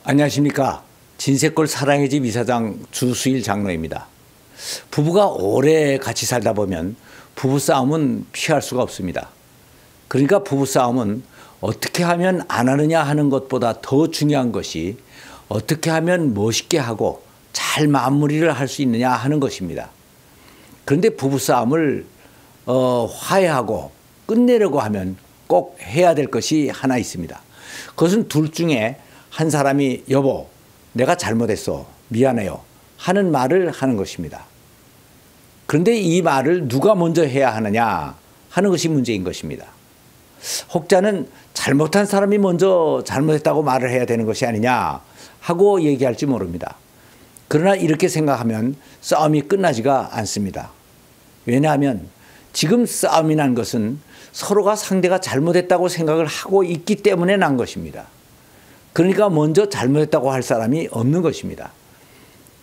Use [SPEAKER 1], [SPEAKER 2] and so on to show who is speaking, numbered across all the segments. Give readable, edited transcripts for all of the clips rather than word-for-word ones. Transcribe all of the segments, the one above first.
[SPEAKER 1] 안녕하십니까. 진세골 사랑의 집 이사장 주수일 장로입니다. 부부가 오래 같이 살다 보면 부부싸움은 피할 수가 없습니다. 그러니까 부부싸움은 어떻게 하면 안 하느냐 하는 것보다 더 중요한 것이 어떻게 하면 멋있게 하고 잘 마무리를 할 수 있느냐 하는 것입니다. 그런데 부부싸움을 화해하고 끝내려고 하면 꼭 해야 될 것이 하나 있습니다. 그것은 둘 중에 한 사람이 여보 내가 잘못했어 미안해요 하는 말을 하는 것입니다. 그런데 이 말을 누가 먼저 해야 하느냐 하는 것이 문제인 것입니다. 혹자는 잘못한 사람이 먼저 잘못했다고 말을 해야 되는 것이 아니냐 하고 얘기할지 모릅니다. 그러나 이렇게 생각하면 싸움이 끝나지가 않습니다. 왜냐하면 지금 싸움이 난 것은 서로가 상대가 잘못했다고 생각을 하고 있기 때문에 난 것입니다. 그러니까 먼저 잘못했다고 할 사람이 없는 것입니다.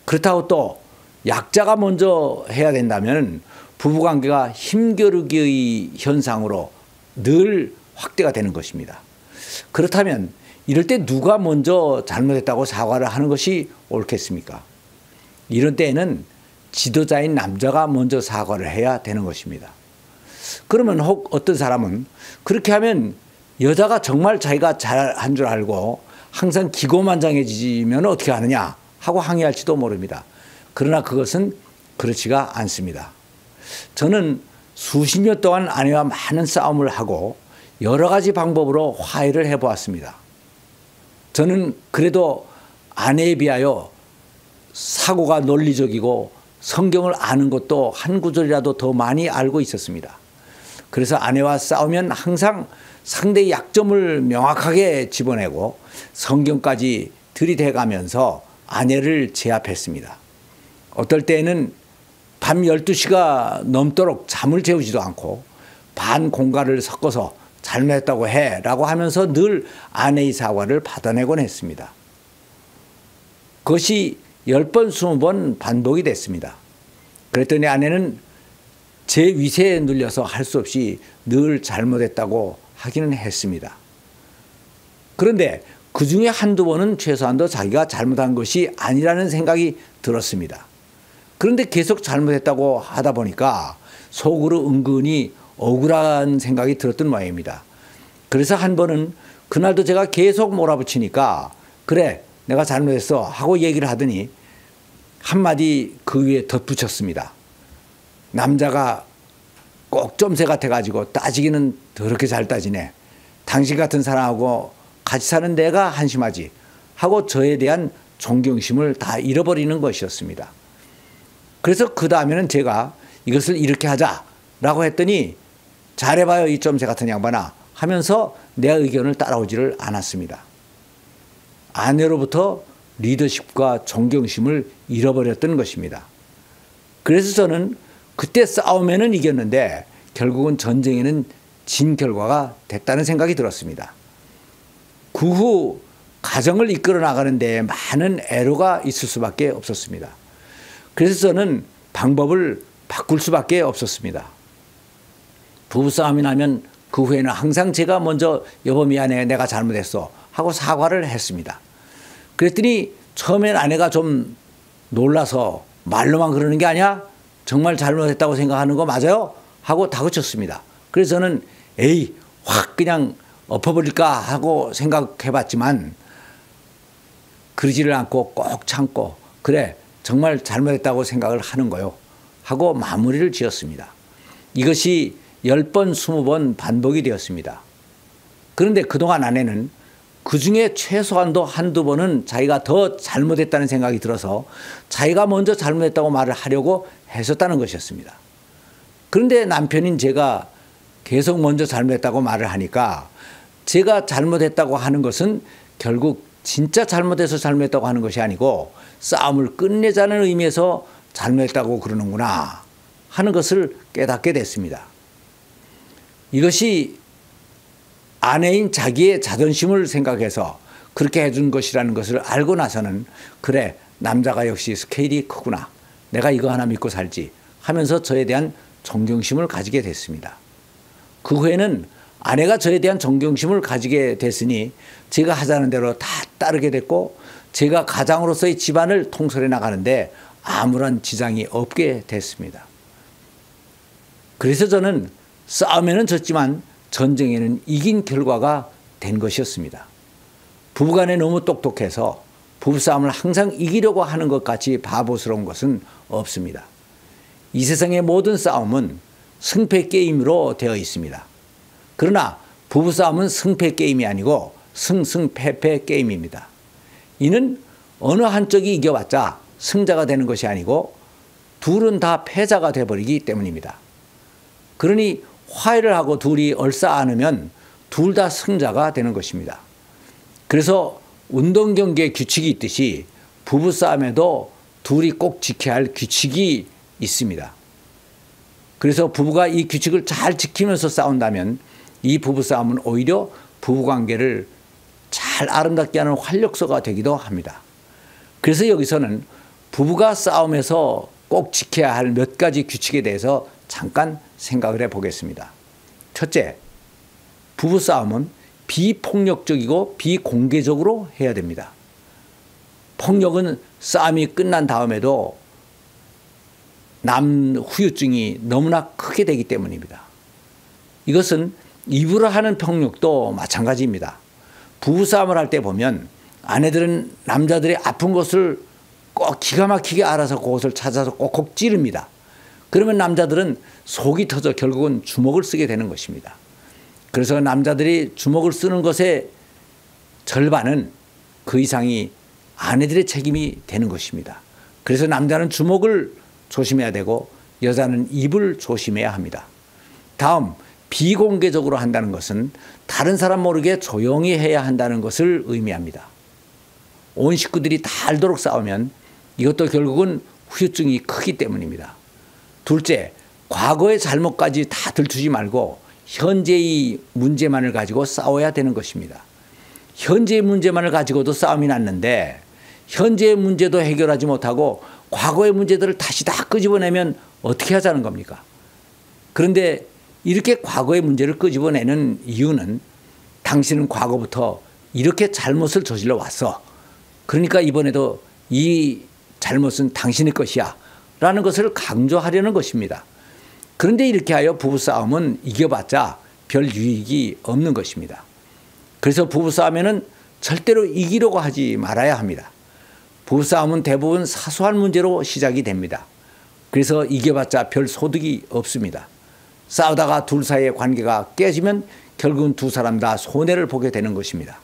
[SPEAKER 1] 그렇다고 또 약자가 먼저 해야 된다면 부부관계가 힘겨루기의 현상으로 늘 확대가 되는 것입니다. 그렇다면 이럴 때 누가 먼저 잘못했다고 사과를 하는 것이 옳겠습니까? 이런 때에는 지도자인 남자가 먼저 사과를 해야 되는 것입니다. 그러면 혹 어떤 사람은 그렇게 하면 여자가 정말 자기가 잘한 줄 알고 항상 기고만장해지면 어떻게 하느냐 하고 항의할지도 모릅니다. 그러나 그것은 그렇지가 않습니다. 저는 수십 년 동안 아내와 많은 싸움을 하고 여러 가지 방법으로 화해를 해보았습니다. 저는 그래도 아내에 비하여 사고가 논리적이고 성경을 아는 것도 한 구절이라도 더 많이 알고 있었습니다. 그래서 아내와 싸우면 항상 상대의 약점을 명확하게 집어내고 성경까지 들이대가면서 아내를 제압했습니다. 어떨 때에는 밤 12시가 넘도록 잠을 재우지도 않고 반 공갈을 섞어서 잘못했다고 해라고 하면서 늘 아내의 사과를 받아내곤 했습니다. 그것이 10번, 20번 반복이 됐습니다. 그랬더니 아내는 제 위세에 눌려서 할 수 없이 늘 잘못했다고 하기는 했습니다. 그런데 그 중에 한두 번은 최소한도 자기가 잘못한 것이 아니라는 생각이 들었습니다. 그런데 계속 잘못했다고 하다 보니까 속으로 은근히 억울한 생각이 들었던 모양입니다. 그래서 한 번은 그날도 제가 계속 몰아붙이니까 그래 내가 잘못했어 하고 얘기를 하더니 한마디 그 위에 덧붙였습니다. 남자가 꼭 점새 같아가지고 따지기는 더럽게 잘 따지네. 당신 같은 사람하고 같이 사는 내가 한심하지 하고 저에 대한 존경심을 다 잃어버리는 것이었습니다. 그래서 그 다음에는 제가 이것을 이렇게 하자라고 했더니 잘해봐요 이 점새 같은 양반아 하면서 내 의견을 따라오지를 않았습니다. 아내로부터 리더십과 존경심을 잃어버렸던 것입니다. 그래서 저는 그때 싸움에는 이겼는데 결국은 전쟁에는 진 결과가 됐다는 생각이 들었습니다. 그 후 가정을 이끌어 나가는 데 많은 애로가 있을 수밖에 없었습니다. 그래서 저는 방법을 바꿀 수밖에 없었습니다. 부부싸움이 나면 그 후에는 항상 제가 먼저 여보 미안해 내가 잘못했어 하고 사과를 했습니다. 그랬더니 처음엔 아내가 좀 놀라서 말로만 그러는 게 아니야? 정말 잘못했다고 생각하는 거 맞아요? 하고 다그쳤습니다. 그래서 저는 에이 확 그냥 엎어버릴까 하고 생각해봤지만 그러지를 않고 꼭 참고 그래 정말 잘못했다고 생각을 하는 거요 하고 마무리를 지었습니다. 이것이 10번 20번 반복이 되었습니다. 그런데 그동안 아내는 그중에 최소한도 한두 번은 자기가 더 잘못했다는 생각이 들어서 자기가 먼저 잘못했다고 말을 하려고 했었다는 것이었습니다. 그런데 남편인 제가 계속 먼저 잘못했다고 말을 하니까 제가 잘못했다고 하는 것은 결국 진짜 잘못해서 잘못했다고 하는 것이 아니고 싸움을 끝내자는 의미에서 잘못했다고 그러는구나 하는 것을 깨닫게 됐습니다. 이것이 아내인 자기의 자존심을 생각해서 그렇게 해준 것이라는 것을 알고 나서는 그래 남자가 역시 스케일이 크구나 내가 이거 하나 믿고 살지 하면서 저에 대한 존경심을 가지게 됐습니다. 그 후에는 아내가 저에 대한 존경심을 가지게 됐으니 제가 하자는 대로 다 따르게 됐고 제가 가장으로서의 집안을 통솔해 나가는데 아무런 지장이 없게 됐습니다. 그래서 저는 싸움에는 졌지만 전쟁에는 이긴 결과가 된 것이었습니다. 부부간에 너무 똑똑해서 부부싸움을 항상 이기려고 하는 것 같이 바보스러운 것은 없습니다. 이 세상의 모든 싸움은 승패 게임으로 되어 있습니다. 그러나 부부싸움은 승패 게임이 아니고 승승패패 게임입니다. 이는 어느 한쪽이 이겨봤자 승자가 되는 것이 아니고 둘은 다 패자가 되어버리기 때문입니다. 그러니 화해를 하고 둘이 얼싸안으면 둘 다 승자가 되는 것입니다. 그래서 운동 경기에 규칙이 있듯이 부부싸움에도 둘이 꼭 지켜야 할 규칙이 있습니다. 그래서 부부가 이 규칙을 잘 지키면서 싸운다면 이 부부싸움은 오히려 부부관계를 잘 아름답게 하는 활력소가 되기도 합니다. 그래서 여기서는 부부가 싸움에서 꼭 지켜야 할 몇 가지 규칙에 대해서 잠깐 생각을 해보겠습니다. 첫째, 부부싸움은 비폭력적이고 비공개적으로 해야 됩니다. 폭력은 싸움이 끝난 다음에도 남 후유증이 너무나 크게 되기 때문입니다. 이것은 입으로 하는 폭력도 마찬가지입니다. 부부싸움을 할 때 보면 아내들은 남자들의 아픈 곳을 꼭 기가 막히게 알아서 그곳을 찾아서 꼭꼭 찌릅니다. 그러면 남자들은 속이 터져 결국은 주먹을 쓰게 되는 것입니다. 그래서 남자들이 주먹을 쓰는 것의 절반은 그 이상이 아내들의 책임이 되는 것입니다. 그래서 남자는 주먹을 조심해야 되고 여자는 입을 조심해야 합니다. 다음, 비공개적으로 한다는 것은 다른 사람 모르게 조용히 해야 한다는 것을 의미합니다. 온 식구들이 다 알도록 싸우면 이것도 결국은 후유증이 크기 때문입니다. 둘째, 과거의 잘못까지 다 들추지 말고 현재의 문제만을 가지고 싸워야 되는 것입니다. 현재의 문제만을 가지고도 싸움이 났는데 현재의 문제도 해결하지 못하고 과거의 문제들을 다시 다 끄집어내면 어떻게 하자는 겁니까? 그런데 이렇게 과거의 문제를 끄집어내는 이유는 당신은 과거부터 이렇게 잘못을 저질러 왔어. 그러니까 이번에도 이 잘못은 당신의 것이야 라는 것을 강조하려는 것입니다. 그런데 이렇게 하여 부부싸움은 이겨봤자 별 유익이 없는 것입니다. 그래서 부부싸움에는 절대로 이기려고 하지 말아야 합니다. 부부싸움은 대부분 사소한 문제로 시작이 됩니다. 그래서 이겨봤자 별 소득이 없습니다. 싸우다가 둘 사이의 관계가 깨지면 결국은 두 사람 다 손해를 보게 되는 것입니다.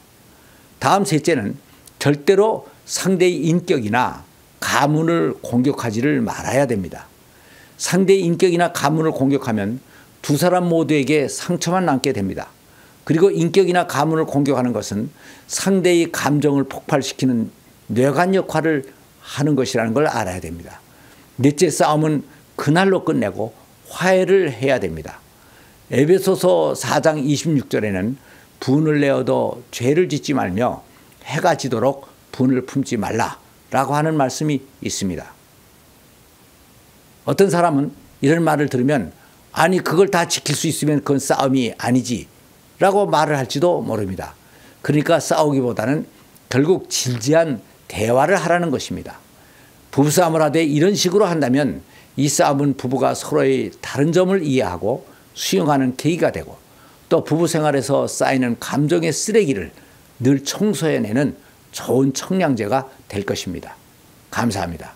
[SPEAKER 1] 다음 셋째는 절대로 상대의 인격이나 가문을 공격하지를 말아야 됩니다. 상대의 인격이나 가문을 공격하면 두 사람 모두에게 상처만 남게 됩니다. 그리고 인격이나 가문을 공격하는 것은 상대의 감정을 폭발시키는 뇌관 역할을 하는 것이라는 걸 알아야 됩니다. 넷째, 싸움은 그날로 끝내고 화해를 해야 됩니다. 에베소서 4장 26절에는 분을 내어도 죄를 짓지 말며 해가 지도록 분을 품지 말라라고 하는 말씀이 있습니다. 어떤 사람은 이런 말을 들으면 아니 그걸 다 지킬 수 있으면 그건 싸움이 아니지 라고 말을 할지도 모릅니다. 그러니까 싸우기보다는 결국 진지한 대화를 하라는 것입니다. 부부싸움을 하되 이런 식으로 한다면 이 싸움은 부부가 서로의 다른 점을 이해하고 수용하는 계기가 되고 또 부부 생활에서 쌓이는 감정의 쓰레기를 늘 청소해내는 좋은 청량제가 될 것입니다. 감사합니다.